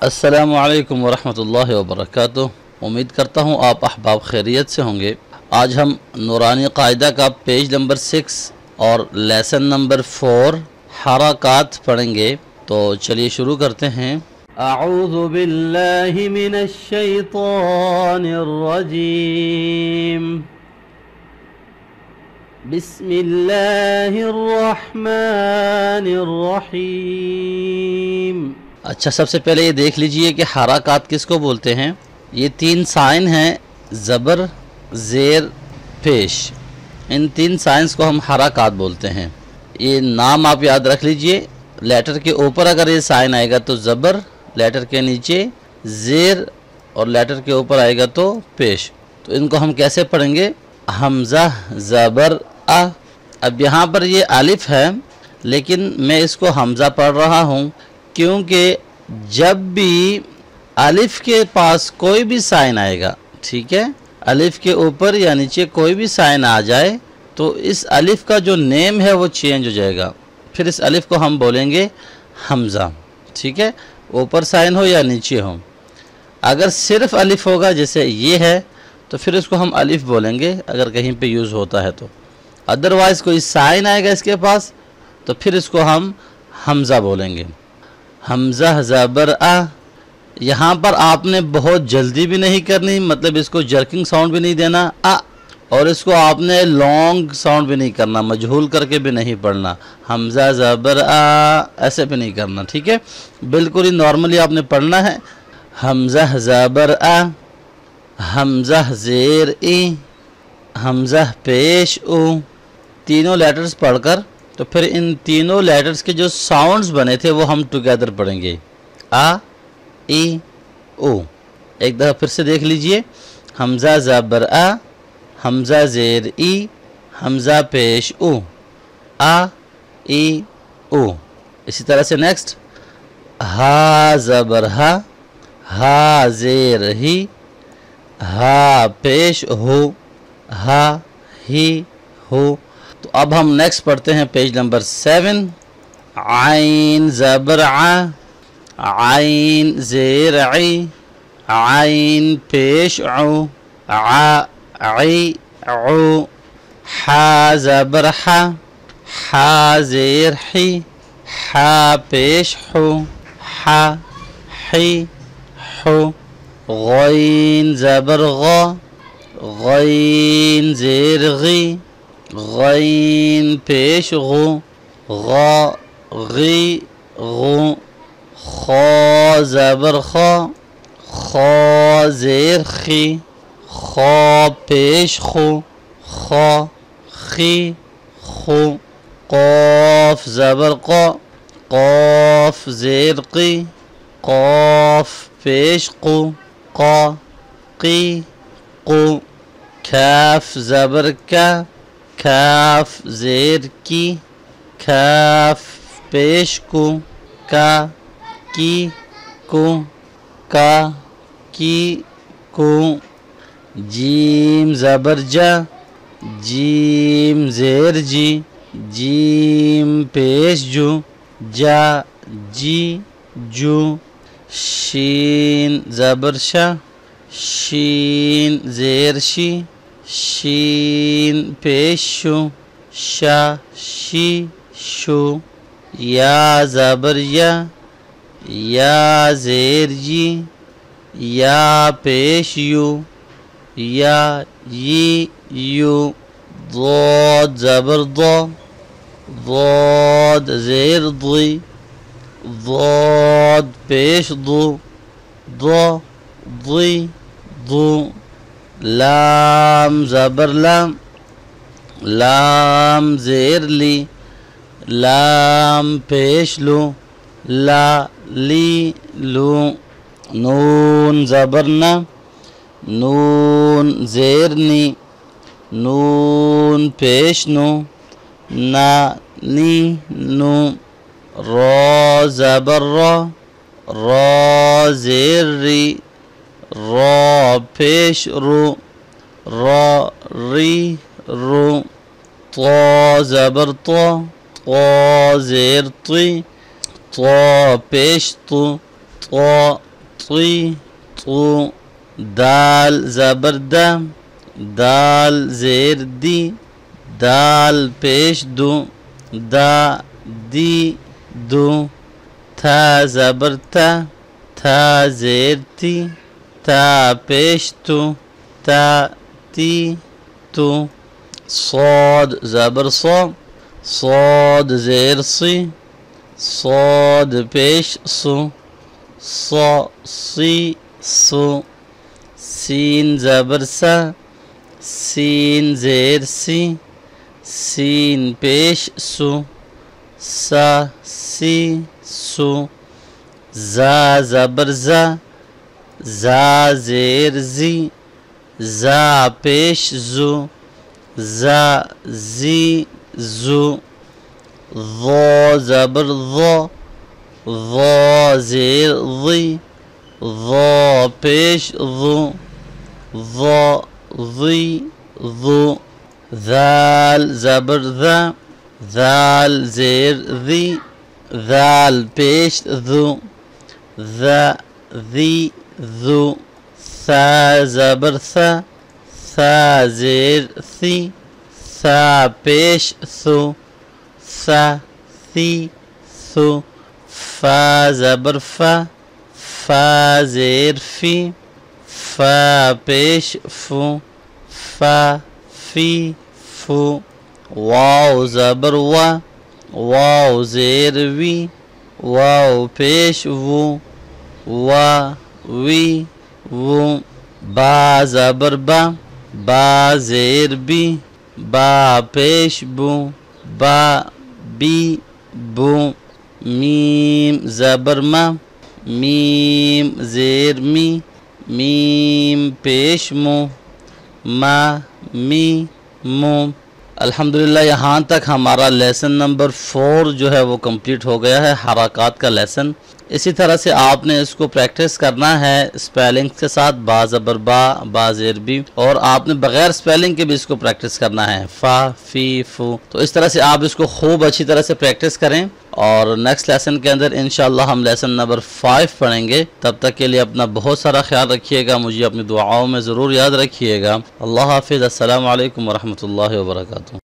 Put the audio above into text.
अस्सलामु अलैकुम वरहमतुल्लाहि वबरकातुह। उम्मीद करता हूँ आप अहबाब खैरियत से होंगे। आज हम नूरानी क़ायदा का पेज नंबर 6 और लेसन नंबर 4 हरकात पढ़ेंगे। तो चलिए शुरू करते हैं। अऊज़ु बिल्लाहि मिनश शैतानिर रजीम, बिस्मिल्लाहिर रहमानिर रहीम। अच्छा, सबसे पहले ये देख लीजिए कि हरकात किसको बोलते हैं। ये 3 साइन हैं, ज़बर, ज़ेर, पेश। इन 3 साइंस को हम हरकात बोलते हैं। ये नाम आप याद रख लीजिए। लेटर के ऊपर अगर ये साइन आएगा तो ज़बर, लेटर के नीचे ज़ेर और लेटर के ऊपर आएगा तो पेश। तो इनको हम कैसे पढ़ेंगे? हमज़ा ज़बर आ। अब यहाँ पर ये अलिफ है, लेकिन मैं इसको हमज़ा पढ़ रहा हूँ क्योंकि जब भी अलिफ के पास कोई भी साइन आएगा, ठीक है, अलिफ के ऊपर या नीचे कोई भी साइन आ जाए तो इस अलिफ का जो नेम है वो चेंज हो जाएगा। फिर इस अलिफ को हम बोलेंगे हमज़ा, ठीक है, ऊपर साइन हो या नीचे हो। अगर सिर्फ अलिफ होगा जैसे ये है तो फिर इसको हम अलिफ बोलेंगे अगर कहीं पे यूज़ होता है तो। अदरवाइज़ कोई साइन आएगा इसके पास तो फिर इसको हम हमज़ा बोलेंगे। हमज़ा ज़बर आ। यहाँ पर आपने बहुत जल्दी भी नहीं करनी, मतलब इसको जर्किंग साउंड भी नहीं देना आ, और इसको आपने लॉन्ग साउंड भी नहीं करना, मजहूल करके भी नहीं पढ़ना। हमज़ा ज़बर आ ऐसे भी नहीं करना, ठीक है, बिल्कुल ही नॉर्मली आपने पढ़ना है। हमज़ा ज़बर आ, हमज़ा ज़ेर ई, हमज़ा पेश ऊ। तीनों लेटर्स पढ़कर तो फिर इन तीनों लेटर्स के जो साउंड्स बने थे वो हम टुगेदर पढ़ेंगे। आ, ई, ओ। एक दफ़ा फिर से देख लीजिए। हमज़ा ज़बर आ, हमज़ा ज़ेर ई, हमज़ा पेश ऊ, आ, ई, ओ। इसी तरह से नेक्स्ट, हा ज़बर हा ज़ेर ही, हा पेश हो, हा ही हो। तो अब हम नेक्स्ट पढ़ते हैं पेज नंबर 7। आइन ज़बर आ, आइन ज़ेर ई, आइन पेश उ, आ ई उ। हा ज़बर हा ज़ेर ही, हा पेश हो, हा ही हो। गईन ज़बर गईन ज़ेर गी, गईन पेश गो, गी गो। खौ ज़बर खौ ज़ेर खी, खौ पेश खो, खौ खी खो। क़ाफ ज़बर क़ाफ ज़ेर की, क़ाफ पेश को, क़ा की को। काफ ज़बर काफ ज़ेर की, काफ पेश को, का की को, का की को। जीम ज़बर जीम ज़ेर जी, जीम पेश जू, जा जी जू। शीन ज़बर शीन ज़ेर शी, शीन पेश शू, शा शी शू। या ज़बर या ज़ेर जी, या पेश यू, या यी यू। ज़ाद ज़बर ज़ाद ज़ेर दी, ज़ाद पेश दू, दी दू। लाम ज़बर लाम ज़ेर ली, लाम पेश लू, ला ली लू। नून ज़बर नून ज़ेर नी, नून पेश नू, ना नी नू। रॉ ज़बर रॉ ज़ेर री, रॉ पेश रू, रॉ री रू। तो ज़बर तो ज़ेर ती, तो पेश तु, तो طی طو دال زبر دا دال زیر دی دال پیش دو دا دی دو تھا زبر تا تھا زیر تی تا پیش تو تا تی تو صاد زبر صا صاد زیر سی صاد پیش سو صا سی سو سین زبر سا سین زیر سی سین پیش سو سا سی سو زا زبر زا زا زیر زی زا پیش زو زا زی زو ضا زبر ضا ضا زیر ضی ضا پیش ضو ضا ضی ضو ذال زبر ذا ذال زیر ذی ذال پیش ذو ذا ذی ذو ثا زبر ثا ثا زیر ثی ثا پیش ثو ثا ثی ثو فا زبر فا فا زیر فی فا پیش فو فا فی فو واو زبر وا واو زیر وی واو پیش وو وا وی وو با زبر با با زیر بی با پیش بو با بی بو میم زبر ما میم زیر می میم پیش مو ما می مو الحمدللہ یہاں تک ہمارا لیسن نمبر 4 جو ہے وہ کمپلیٹ ہو گیا ہے، حرکات کا لیسن۔ اسی طرح سے آپ نے اس کو پریکٹس کرنا ہے سپیلنگ کے ساتھ، با زبر با با زیر بی، اور آپ نے بغیر سپیلنگ کے بھی اس کو پریکٹس کرنا ہے، فا فی فو۔ تو اس طرح سے آپ اس کو خوب اچھی طرح سے پریکٹس کریں، اور نیکسٹ لیسن کے اندر انشاءاللہ ہم لیسن نمبر 5 پڑھیں گے۔ تب تک کے لیے اپنا بہت سارا خیال رکھیے گا، مجھے اپنی دعاؤں میں ضرور یاد رکھیے گا۔ اللہ حافظ، السلام علیکم ورحمۃ اللہ وبرکاتہ۔